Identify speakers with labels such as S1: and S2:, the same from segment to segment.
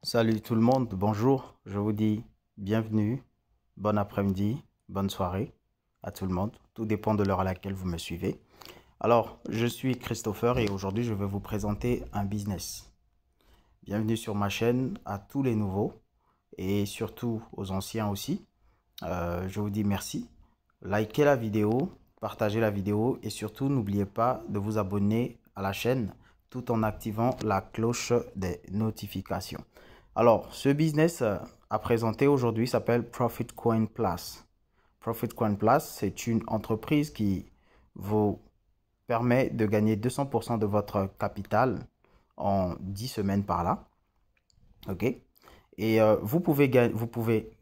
S1: Salut tout le monde, bonjour, je vous dis bienvenue, bon après-midi, bonne soirée à tout le monde, tout dépend de l'heure à laquelle vous me suivez. Alors, je suis Christopher et aujourd'hui je vais vous présenter un business. Bienvenue sur ma chaîne à tous les nouveaux et surtout aux anciens aussi. Je vous dis merci, likez la vidéo, partagez la vidéo et surtout n'oubliez pas de vous abonner à la chaîne tout en activant la cloche des notifications. Alors, ce business à présenter aujourd'hui s'appelle Profit Coin Plus. Profit Coin Plus, c'est une entreprise qui vous permet de gagner 200% de votre capital en 10 semaines par là. OK? Et vous pouvez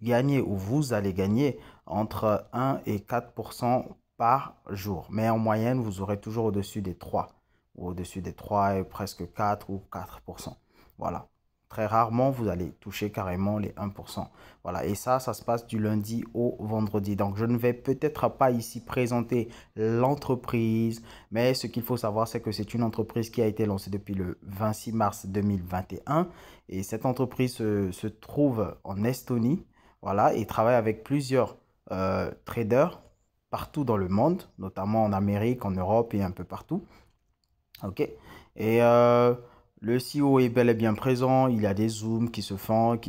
S1: gagner ou vous allez gagner entre 1 et 4% par jour. Mais en moyenne, vous aurez toujours au-dessus des 3. Ou au-dessus des 3 et presque 4 ou 4%. Voilà. Très rarement, vous allez toucher carrément les 1%. Voilà. Et ça se passe du lundi au vendredi. Donc, je ne vais peut-être pas ici présenter l'entreprise. Mais ce qu'il faut savoir, c'est que c'est une entreprise qui a été lancée depuis le 26 mars 2021. Et cette entreprise se trouve en Estonie, voilà, et travaille avec plusieurs traders partout dans le monde, notamment en Amérique, en Europe et un peu partout. OK. Et le CEO est bel et bien présent. Il y a des Zooms qui se font,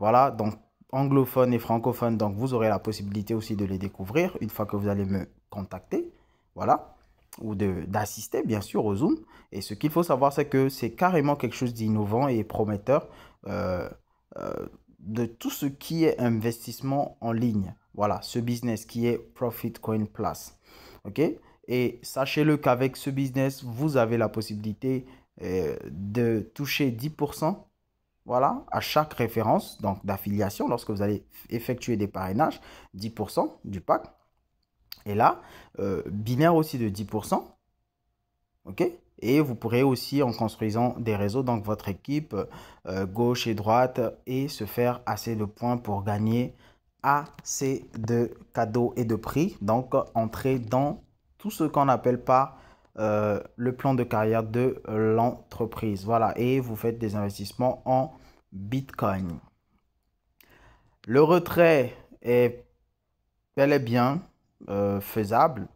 S1: voilà, donc anglophones et francophones. Donc, vous aurez la possibilité aussi de les découvrir une fois que vous allez me contacter. Voilà. Ou d'assister, bien sûr, au Zoom. Et ce qu'il faut savoir, c'est que c'est carrément quelque chose d'innovant et prometteur euh, euh, de tout ce qui est investissement en ligne. Voilà, ce business qui est Profit Coin Plus. OK? Et sachez-le qu'avec ce business, vous avez la possibilité de toucher 10%, voilà, à chaque référence donc d'affiliation lorsque vous allez effectuer des parrainages, 10% du pack. Et là, binaire aussi de 10%. OK? Et vous pourrez aussi, en construisant des réseaux, donc votre équipe, gauche et droite, et se faire assez de points pour gagner assez de cadeaux et de prix. Donc, entrer dans tout ce qu'on n'appelle pas le plan de carrière de l'entreprise. Voilà, et vous faites des investissements en Bitcoin. Le retrait est bel et bien faisable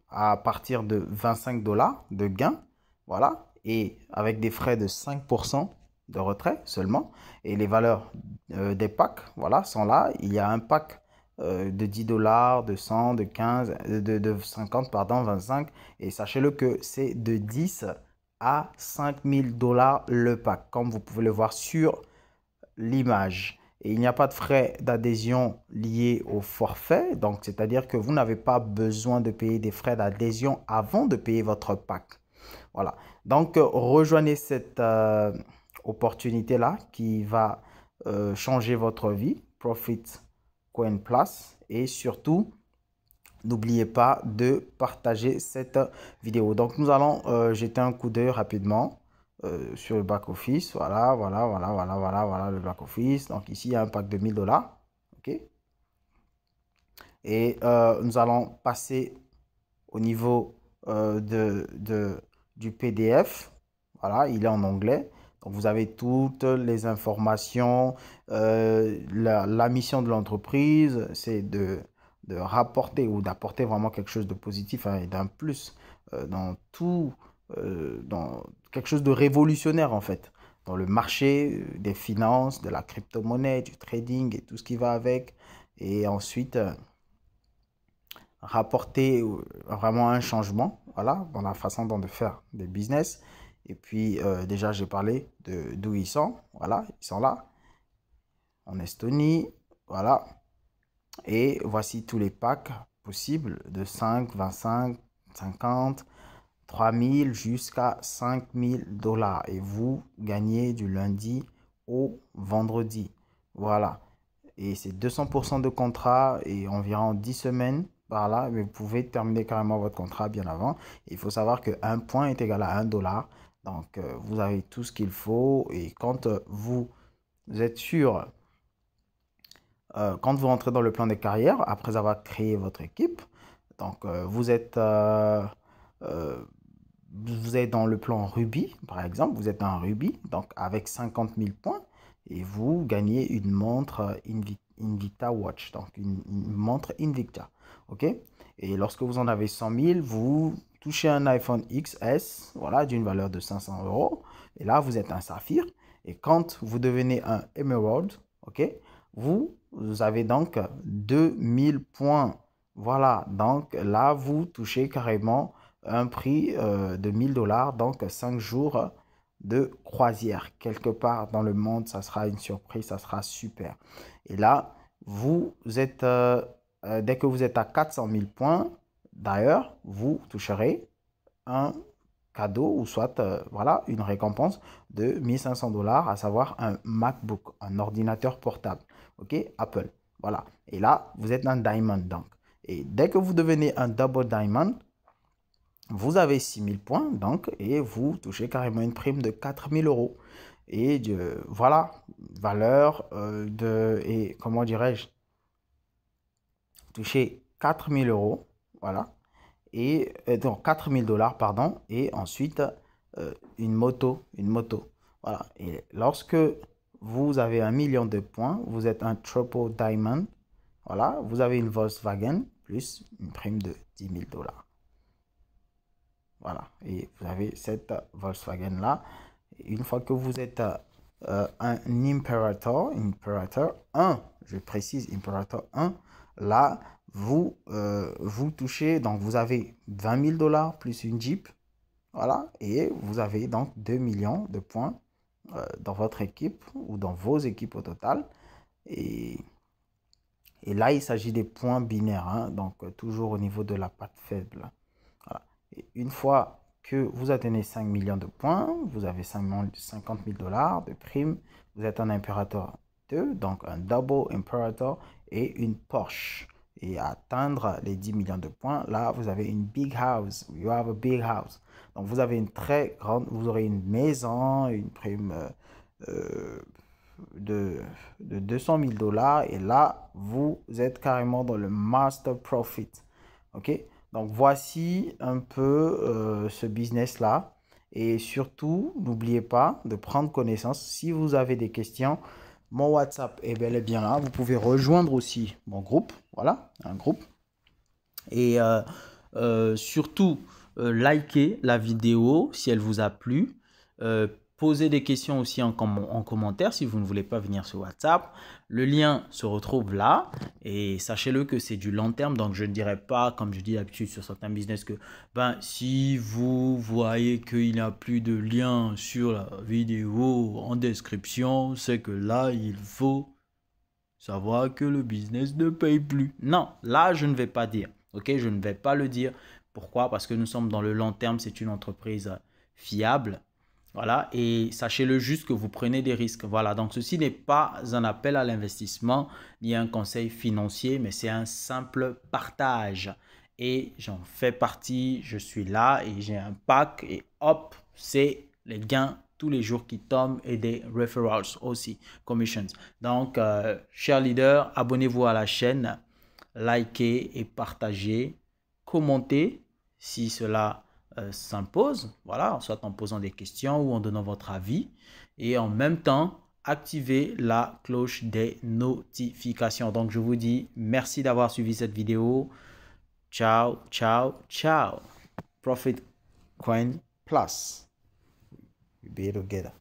S1: à partir de 25 $ de gain. Voilà. Et avec des frais de 5% de retrait seulement. Et les valeurs des packs, voilà, sont là. Il y a un pack de 10 $, de 100, de 15, de 50, pardon, 25. Et sachez-le que c'est de 10 à 5000 $ le pack, comme vous pouvez le voir sur l'image. Et il n'y a pas de frais d'adhésion liés au forfait. Donc, c'est-à-dire que vous n'avez pas besoin de payer des frais d'adhésion avant de payer votre pack. Voilà. Donc, rejoignez cette opportunité-là qui va changer votre vie. Profit Coin Plus. Et surtout, n'oubliez pas de partager cette vidéo. Donc, nous allons jeter un coup d'œil rapidement sur le back-office. Voilà, le back-office. Donc, ici, il y a un pack de 1000 $. OK. Et nous allons passer au niveau du PDF. Voilà, il est en anglais. Donc, vous avez toutes les informations. La mission de l'entreprise, c'est de rapporter ou d'apporter vraiment quelque chose de positif, hein, et d'un plus dans tout, dans quelque chose de révolutionnaire en fait, dans le marché des finances, de la crypto-monnaie, du trading et tout ce qui va avec. Et ensuite, rapporter vraiment un changement, voilà, dans la façon dont de faire des business. Et puis, déjà, j'ai parlé de d'où ils sont. Voilà, ils sont là, en Estonie. Voilà. Et voici tous les packs possibles de 5, 25, 50, 3000 jusqu'à 5000 $. Et vous gagnez du lundi au vendredi. Voilà. Et c'est 200% de contrat et environ 10 semaines par là. Mais vous pouvez terminer carrément votre contrat bien avant. Il faut savoir qu'un point est égal à 1 $. Donc, vous avez tout ce qu'il faut. Et quand vous êtes sûr, quand vous rentrez dans le plan de carrière, après avoir créé votre équipe, donc vous êtes vous êtes dans le plan Ruby, par exemple, vous êtes un Ruby, donc avec 50 000 points, et vous gagnez une montre Invicta Watch, donc une montre Invicta, ok? Et lorsque vous en avez 100 000, vous touchez un iPhone XS, voilà, d'une valeur de 500 €, et là, vous êtes un saphir, et quand vous devenez un Emerald, ok, vous avez donc 2000 points, voilà, donc là, vous touchez carrément un prix de 1000 $, donc 5 jours de croisière. Quelque part dans le monde, ça sera une surprise, ça sera super. Et là, vous êtes, dès que vous êtes à 400 000 points, d'ailleurs, vous toucherez un cadeau ou soit voilà, une récompense de 1500 $, à savoir un MacBook, un ordinateur portable. Ok, Apple. Voilà. Et là, vous êtes un Diamond donc. Et dès que vous devenez un Double Diamond, vous avez 6000 points donc et vous touchez carrément une prime de 4000 €. Et voilà, valeur et comment dirais-je, toucher 4000 €, voilà, et donc 4000 $, pardon, et ensuite une moto, voilà. Et lorsque vous avez 1 million de points, vous êtes un Triple Diamond, voilà, vous avez une Volkswagen plus une prime de 10 000 $. Voilà, et vous avez cette Volkswagen là. Et une fois que vous êtes un Imperator 1, je précise Imperator 1, là vous touchez, donc vous avez 20 000 $ plus une Jeep, voilà, et vous avez donc 2 millions de points dans votre équipe ou dans vos équipes au total. Et là, il s'agit des points binaires, hein, donc toujours au niveau de la patte faible. Voilà. Et une fois que vous atteignez 5 millions de points, vous avez 50 000 $ de prime, vous êtes un Imperator 2, donc un Double Imperator et une Porsche. Et à atteindre les 10 millions de points, là, vous avez une big house. You have a big house. Donc, vous avez une très grande, vous aurez une maison, une prime de 200 000 $. Et là, vous êtes carrément dans le master profit. OK? Donc, voici un peu ce business-là. Et surtout, n'oubliez pas de prendre connaissance. Si vous avez des questions, mon WhatsApp est bel et bien là. Vous pouvez rejoindre aussi mon groupe. Voilà, un groupe. Et surtout, likez la vidéo si elle vous a plu. Posez des questions aussi en commentaire si vous ne voulez pas venir sur WhatsApp. Le lien se retrouve là et sachez-le que c'est du long terme. Donc, je ne dirais pas, comme je dis d'habitude sur certains business, que si vous voyez qu'il n'y a plus de lien sur la vidéo en description, c'est que là, il faut savoir que le business ne paye plus. Non, là, je ne vais pas dire. Ok, je ne vais pas le dire. Pourquoi? Parce que nous sommes dans le long terme. C'est une entreprise fiable. Voilà, et sachez-le juste que vous prenez des risques. Voilà, donc ceci n'est pas un appel à l'investissement ni un conseil financier, mais c'est un simple partage. Et j'en fais partie, je suis là et j'ai un pack et hop, c'est les gains tous les jours qui tombent et des referrals aussi, commissions. Donc, chers leaders, abonnez-vous à la chaîne, likez et partagez, commentez si cela s'impose, voilà, soit en posant des questions ou en donnant votre avis. Et en même temps, activez la cloche des notifications. Donc, je vous dis merci d'avoir suivi cette vidéo. Ciao, ciao, ciao. Profit Coin Plus. We be together.